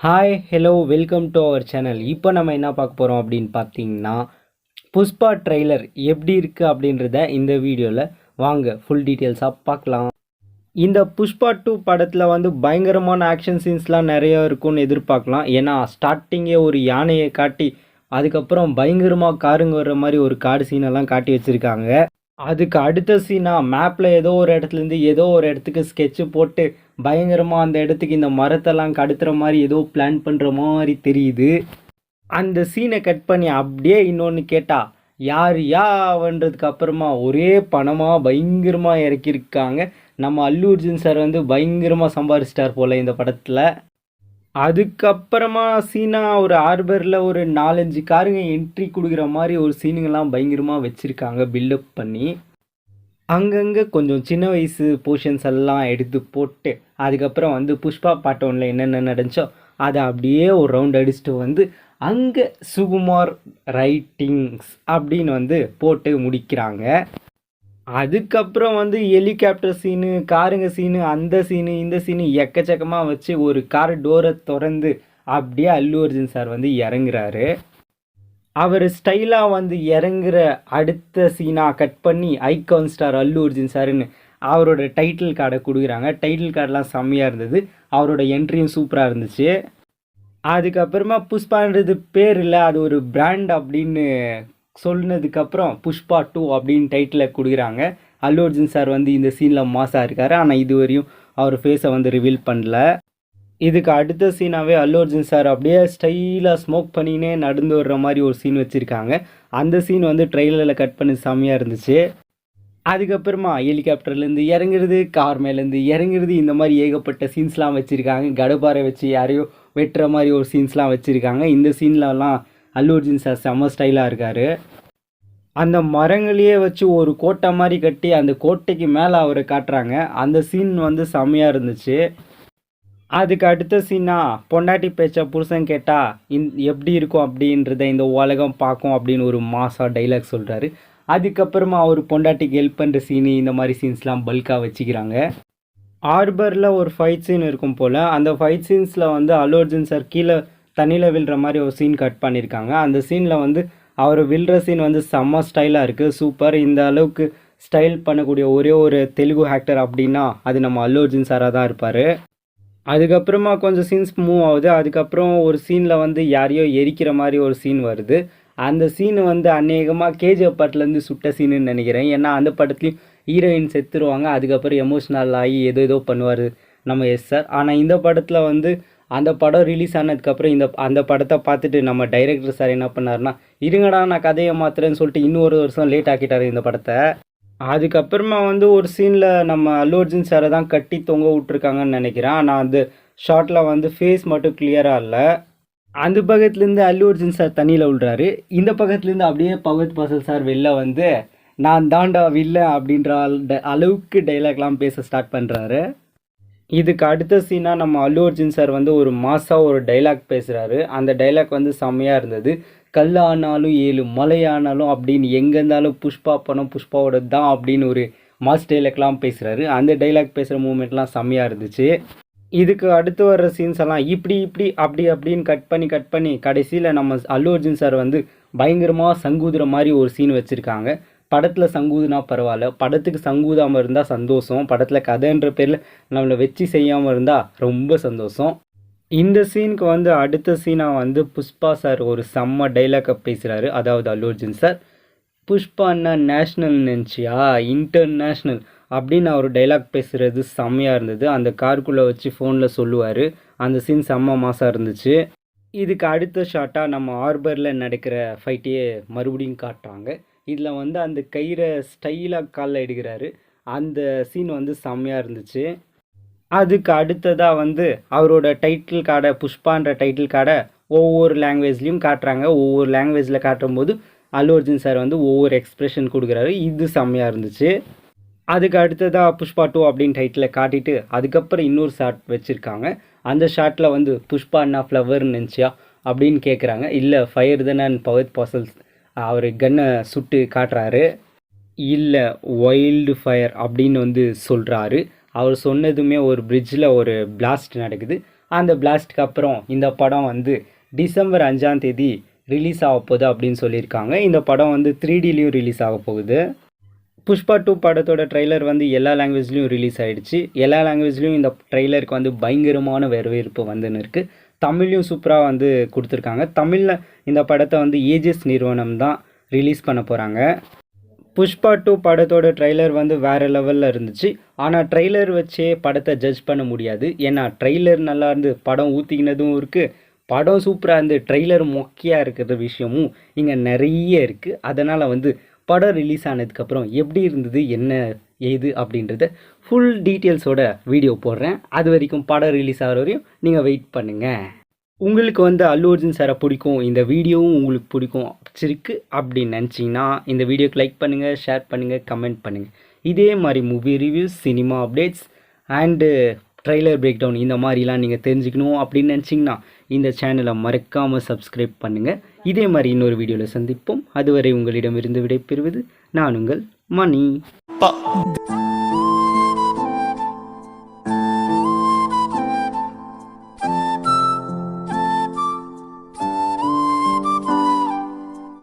Hi hello welcome to our channel. இப்போ நம்ம என்ன பார்க்க போகிறோம் அப்படின்னு பார்த்தீங்கன்னா, புஷ்பா ட்ரெய்லர் எப்படி இருக்குது அப்படின்றத இந்த வீடியோவில் வாங்க ஃபுல் டீட்டெயில்ஸாக பார்க்கலாம். இந்த புஷ்பா 2 படத்தில் வந்து பயங்கரமான ஆக்ஷன் சீன்ஸ்லாம் நிறையா இருக்கும்னு எதிர்பார்க்கலாம். ஏன்னா ஸ்டார்டிங்கே ஒரு யானையை காட்டி அதுக்கப்புறம் பயங்கரமாக காருங்க வர்ற மாதிரி ஒரு காடு சீனெல்லாம் காட்டி வச்சுருக்காங்க. அதுக்கு அடுத்த சீனா மேப்பில் ஏதோ ஒரு இடத்துலேருந்து ஏதோ ஒரு இடத்துக்கு ஸ்கெட்சு போட்டு பயங்கரமாக அந்த இடத்துக்கு இந்த மரத்தெல்லாம் கடத்துகிற மாதிரி ஏதோ பிளான் பண்ணுற மாதிரி தெரியுது. அந்த சீனை கட் பண்ணி அப்படியே இன்னொன்று கேட்டால் யார் யாவன்றதுக்கு அப்புறமா ஒரே பணமாக பயங்கரமாக இறக்கியிருக்காங்க. நம்ம அல்லு அர்ஜுன் சார் வந்து பயங்கரமாக சம்பாதிச்சிட்டார் போல் இந்த படத்தில். அதுக்கப்புறமா சீனா ஒரு ஆர்பரில் ஒரு 4-5 காருங்க என்ட்ரி கொடுக்குற மாதிரி ஒரு சீனுங்கெல்லாம் பயங்கரமாக வச்சுருக்காங்க பில்டப் பண்ணி. அங்கங்கே கொஞ்சம் சின்ன வயசு போர்ஷன்ஸ் எல்லாம் எடுத்து போட்டு அதுக்கப்புறம் வந்து புஷ்பா பார்ட் 1ல் என்னென்ன நடந்துச்சோ அதை அப்படியே ஒரு ரவுண்ட் அடிச்சுட்டு வந்து அங்கே சுகுமார் ரைட்டிங்ஸ் அப்படின்னு வந்து போட்டு முடிக்கிறாங்க. அதுக்கப்புறம் வந்து ஹெலிகாப்டர் சீனு, காருங்க சீனு, அந்த சீனு இந்த சீனு எக்கச்சக்கமாக வச்சு ஒரு கார் டோரை திறந்து அப்படியே அல்லு அர்ஜுன் சார் வந்து இறங்குறாரு. அவர் ஸ்டைலாக வந்து இறங்குற அடுத்த சீனாக கட் பண்ணி ஐகான் ஸ்டார் அல்லு அர்ஜுன் சாருன்னு அவரோட டைட்டில் கார்டை கொடுக்குறாங்க. டைட்டில் கார்டெலாம் செம்மையாக இருந்தது. அவரோட என்ட்ரியும் சூப்பராக இருந்துச்சு. அதுக்கப்புறமா புஷ்பான்றது பேர் இல்லை, அது ஒரு பிராண்ட் அப்படின்னு சொன்னதுக்கப்புறம் புஷ்பா 2 அப்படின்னு டைட்டில் கொடுக்குறாங்க. அல்லு அர்ஜுன் சார் வந்து இந்த சீனில் மாசாக இருக்கார். ஆனால் இதுவரையும் அவர் ஃபேஸை வந்து ரிவீல் பண்ணல. இதுக்கு அடுத்த சீனாகவே அல்லு அர்ஜுன் சார் அப்படியே ஸ்டைலாக ஸ்மோக் பண்ணினே நடந்து வர்ற மாதிரி ஒரு சீன் வச்சுருக்காங்க. அந்த சீன் வந்து ட்ரெய்லரில் கட் பண்ணி செம்மையாக இருந்துச்சு. அதுக்கப்புறமா ஹெலிகாப்டர்லேருந்து இறங்குறது, கார் மேலேருந்து இறங்குறது, இந்த மாதிரி ஏகப்பட்ட சீன்ஸ்லாம் வச்சுருக்காங்க. கடப்பாரை வச்சு யாரையோ வெட்டுற மாதிரி ஒரு சீன்ஸ்லாம் வச்சுருக்காங்க. இந்த சீன்லலாம் அல்லு அர்ஜுன் சார் செம்ம ஸ்டைலாக இருக்கார். அந்த மரங்களையே வச்சு ஒரு கோட்டை மாதிரி கட்டி அந்த கோட்டைக்கு மேலே அவரை காட்டுறாங்க. அந்த சீன் வந்து செம்மையாக இருந்துச்சு. அதுக்கு அடுத்த சீனா பொண்டாட்டி பேச்ச புருஷன் கேட்டால் எப்படி இருக்கும் அப்படின்றத இந்த உலகம் பார்க்கும் அப்படின்னு ஒரு மாசா டைலாக் சொல்கிறாரு. அதுக்கப்புறமா அவர் பொண்டாட்டிக்கு ஹெல்ப் பண்ணுற சீனு, இந்த மாதிரி சீன்ஸ்லாம் பல்காக வச்சுக்கிறாங்க. ஆர்பரில் ஒரு ஃபைட் சீன் இருக்கும் போல். அந்த ஃபைட் சீன்ஸில் வந்து அல்லு அர்ஜுன் சார் கீழே தண்ணியில் விழுற மாதிரி ஒரு சீன் கட் பண்ணியிருக்காங்க. அந்த சீனில் வந்து அவர் விழுற சீன் வந்து செம்ம ஸ்டைலாக இருக்குது, சூப்பர். இந்த அளவுக்கு ஸ்டைல் பண்ணக்கூடிய ஒரே ஒரு தெலுங்கு ஆக்டர் அப்படின்னா அது நம்ம அல்லு அர்ஜுன் சாராக தான் இருப்பார். அதுக்கப்புறமா கொஞ்சம் சீன்ஸ் மூவ் ஆகுது. அதுக்கப்புறம் ஒரு சீனில் வந்து யாரையோ எரிக்கிற மாதிரி ஒரு சீன் வருது. அந்த சீன் வந்து அநேகமாக கேஜிஎஃப் படத்துலேருந்து சுட்ட சீனுன்னு நினைக்கிறேன். ஏன்னா அந்த படத்துலையும் ஹீரோயின் செத்துருவாங்க. அதுக்கப்புறம் எமோஷ்னல் ஆகி ஏதோ பண்ணுவார் நம்ம எஸ் சார். ஆனால் இந்த படத்தில் வந்து அந்த படம் ரிலீஸ் ஆனதுக்கப்புறம் அந்த படத்தை பார்த்துட்டு நம்ம டைரக்டர் சார் என்ன பண்ணார்னா, இருங்கடா நான் கதையை மாத்துறேன்னு சொல்லிட்டு இன்னொரு வருஷம் லேட் ஆக்கிட்டார் இந்த படத்தை. அதுக்கப்புறமா வந்து ஒரு சீனில் நம்ம அல்லு அர்ஜுன் சாரை தான் கட்டி தொங்க விட்ருக்காங்கன்னு நினைக்கிறேன். ஆனால் அந்த ஷார்ட்டில் வந்து ஃபேஸ் மட்டும் கிளியராக இல்லை. அந்த பக்கத்துலேருந்து அல்லு அர்ஜுன் சார் தண்ணியில் விழுறாரு. இந்த பக்கத்துலேருந்து அப்படியே பகத் பாசல் சார் வெளில வந்து நான் தாண்டா வில்ல அப்படின்ற அளவுக்கு டைலாக்லாம் பேச ஸ்டார்ட் பண்ணுறாரு. இதுக்கு அடுத்த சீனாக நம்ம அல்லு அர்ஜுன் சார் வந்து ஒரு மாசாக ஒரு டைலாக் பேசுகிறாரு. அந்த டைலாக் வந்து செம்மையாக இருந்தது. கல் ஆனாலும் 7 மலை ஆனாலும் அப்படின்னு எங்கே இருந்தாலும் புஷ்பா பணம் புஷ்பாவோட தான் அப்படின்னு ஒரு மாஸ் டைலாக்லாம் பேசுகிறாரு. அந்த டைலாக் பேசுகிற மூமெண்ட்லாம் செம்மையாக இருந்துச்சு. இதுக்கு அடுத்து வர்ற சீன்ஸ் எல்லாம் இப்படி அப்படி அப்படின்னு கட் பண்ணி கடைசியில் நம்ம அல்லு அர்ஜுன் சார் வந்து பயங்கரமாக சங்கூதுற மாதிரி ஒரு சீன் வச்சுருக்காங்க. படத்தில் சங்கூதுனா பரவாயில்ல, படத்துக்கு சங்கூதாமல் இருந்தால் சந்தோஷம். படத்தில் கதைன்ற பேரில் நம்மளை வச்சு செய்யாமல் இருந்தால் ரொம்ப சந்தோஷம். இந்த சீனுக்கு வந்து அடுத்த சீனாக வந்து புஷ்பா சார் ஒரு செம்ம டைலாக்கை பேசுகிறாரு. அதாவது அல்லு அர்ஜுன் சார், புஷ்பான்னா நேஷ்னல் நினச்சியா இன்டர்நேஷ்னல் அப்படின்னு அவர் டைலாக் பேசுகிறது செம்மையாக இருந்தது. அந்த காருக்குள்ளே வச்சு ஃபோனில் சொல்லுவார். அந்த சீன் செம்ம மாசாக இருந்துச்சு. இதுக்கு அடுத்த ஷாட்டாக நம்ம ஆர்பரில் நடக்கிற ஃபைட்டையே மறுபடியும் காட்டுறாங்க. இதில் வந்து அந்த கயிறை ஸ்டைலாக காலில் எடுக்கிறாரு. அந்த சீன் வந்து செம்மையாக இருந்துச்சு. அதுக்கு அடுத்ததாக வந்து அவரோட டைட்டில் கார்டை, புஷ்பான்ற டைட்டில் கார்டை ஒவ்வொரு லாங்குவேஜ்லேயும் காட்டுறாங்க. ஒவ்வொரு லாங்குவேஜில் காட்டும்போது அல்லு அர்ஜுன் சார் வந்து ஒவ்வொரு எக்ஸ்ப்ரெஷன் கொடுக்குறாரு. இது செம்மையாக இருந்துச்சு. அதுக்கு அடுத்ததாக புஷ்பா 2 அப்படின்னு டைட்டில் காட்டிட்டு அதுக்கப்புறம் இன்னொரு ஷாட் வச்சுருக்காங்க. அந்த ஷாட்டில் வந்து புஷ்பா அண்ணா ஃப்ளவர்னு நினச்சியா அப்படின்னு கேட்குறாங்க. இல்லை ஃபயர் தானே பகத் பாசல்ஸ் அவர் கன்னை சுட்டு காட்டுறாரு. இல்லை வைல்டு ஃபயர் அப்படின்னு வந்து சொல்கிறாரு. அவர் சொன்னதுமே ஒரு பிரிட்ஜில் ஒரு பிளாஸ்ட் நடக்குது. அந்த பிளாஸ்ட்க்கு அப்புறம் இந்த படம் வந்து டிசம்பர் 5ஆம் தேதி ரிலீஸ் ஆக போகுது அப்படின்னு சொல்லியிருக்காங்க. இந்த படம் வந்து 3Dலேயும் ரிலீஸ் ஆக போகுது. புஷ்பா 2 படத்தோட ட்ரெய்லர் வந்து எல்லா லாங்குவேஜ்லேயும் ரிலீஸ் ஆகிடுச்சு. எல்லா லாங்குவேஜ்லேயும் இந்த ட்ரெய்லருக்கு வந்து பயங்கரமான வரவேற்பு வந்துன்னு இருக்குது. தமிழ்லையும் சூப்பராக வந்து கொடுத்துருக்காங்க. தமிழில் இந்த படத்தை வந்து ஏஜஸ் நிறுவனம் தான் ரிலீஸ் பண்ண போகிறாங்க. புஷ்பா 2 படத்தோட ட்ரெய்லர் வந்து வேறு லெவலில் இருந்துச்சு. ஆனால் ட்ரெய்லர் வச்சே படத்தை ஜட்ஜ் பண்ண முடியாது. ஏன்னா ட்ரெய்லர் நல்லா இருந்து படம் ஊற்றிக்கினதும் இருக்குது, படம் சூப்பராக இருந்து ட்ரெய்லர் மொக்கையாக இருக்கிற விஷயமும் இங்கே நிறைய இருக்குது. அதனால் வந்து படம் ரிலீஸ் ஆனதுக்கப்புறம் எப்படி இருந்தது என்ன ஏது அப்படின்றத ஃபுல் டீட்டெயில்ஸோட வீடியோ போடுறேன். அது வரைக்கும் படம் ரிலீஸ் ஆகிற வரையும் நீங்கள் வெயிட் பண்ணுங்கள். உங்களுக்கு வந்து அல்லு அர்ஜுன் சாரை பிடிக்கும், இந்த வீடியோவும் உங்களுக்கு பிடிச்சிருக்கு அப்படின்னு நினச்சிங்கன்னா இந்த வீடியோக்கு லைக் பண்ணுங்கள், ஷேர் பண்ணுங்கள், கமெண்ட் பண்ணுங்கள். இதே மாதிரி movie reviews, cinema updates and trailer break down இந்த மாதிரிலாம் நீங்கள் தெரிஞ்சுக்கணும் அப்படின்னு நினச்சிங்கன்னா இந்த சேனலை மறக்காமல் சப்ஸ்கிரைப் பண்ணுங்கள். இதே மாதிரி இன்னொரு வீடியோவில் சந்திப்போம். அதுவரை உங்களிடமிருந்து விடைபெறுவது நான் உங்கள் மணி.